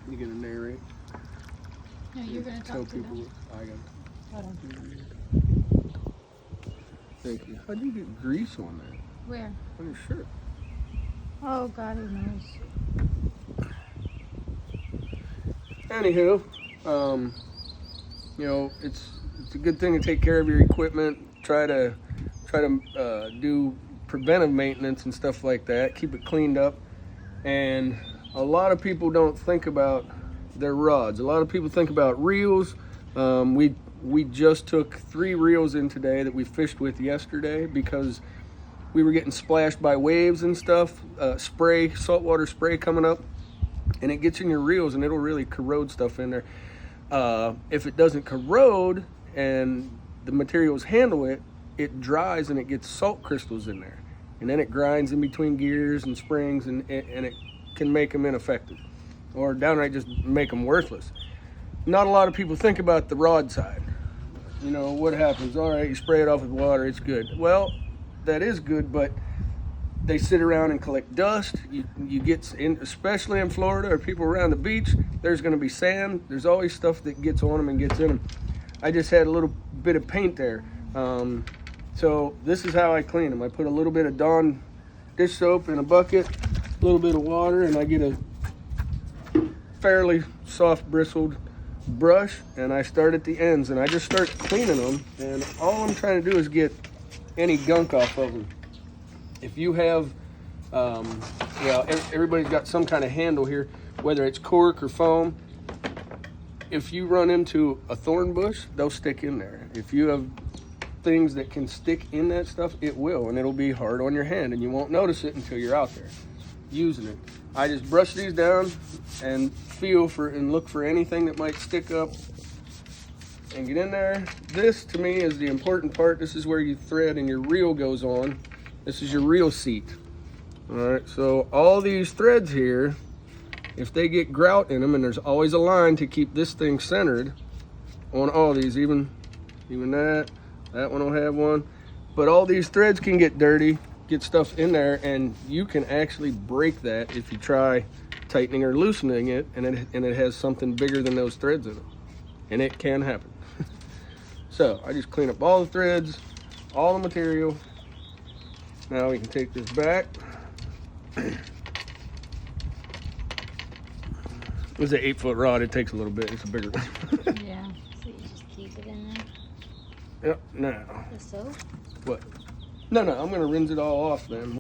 You gonna narrate? No, you're gonna Tell talk to people. them. I got. Hold on. Thank you. How do you get grease on that? Where? On your shirt. Oh, God, who knows? Anywho, you know, it's a good thing to take care of your equipment. Try to do preventive maintenance and stuff like that. Keep it cleaned up. And a lot of people don't think about their rods. A lot of people think about reels. We just took 3 reels in today that we fished with yesterday because we were getting splashed by waves and stuff. Saltwater spray coming up, and it gets in your reels and it'll really corrode stuff in there. If it doesn't corrode and the materials handle it, it dries and it gets salt crystals in there, and then it grinds in between gears and springs, and it can make them ineffective or downright just make them worthless. Not a lot of people think about the rod side. You know, what happens? All right, you spray it off with water, it's good. Well, that is good, but they sit around and collect dust. You get in, especially in Florida or people around the beach, there's going to be sand. There's always stuff that gets on them and gets in them. I just had a little bit of paint there. So this is how I clean them. I put a little bit of Dawn dish soap in a bucket, a little bit of water, and I get a fairly soft bristled brush, and I start at the ends, and I just start cleaning them, and all I'm trying to do is get any gunk off of them. If you have, everybody's got some kind of handle here, whether it's cork or foam. If you run into a thorn bush, they'll stick in there. If you have things that can stick in that stuff, it will, and it'll be hard on your hand, and you won't notice it until you're out there using it. I just brush these down and feel for and look for anything that might stick up and get in there. This to me is the important part. This is where you thread and your reel goes on. This is your reel seat. All right, so all these threads here, if they get grout in them, and there's always a line to keep this thing centered on all these, even that one will have one, but all these threads can get dirty, get stuff in there, and you can actually break that if you try tightening or loosening it, and it has something bigger than those threads in it, and it can happen. So I just clean up all the threads, all the material. Now we can take this back. It was an 8-foot rod. It takes a little bit. It's a bigger one. Yeah. So you just keep it in there? Yep. Now. The soap? What? No, I'm gonna rinse it all off then.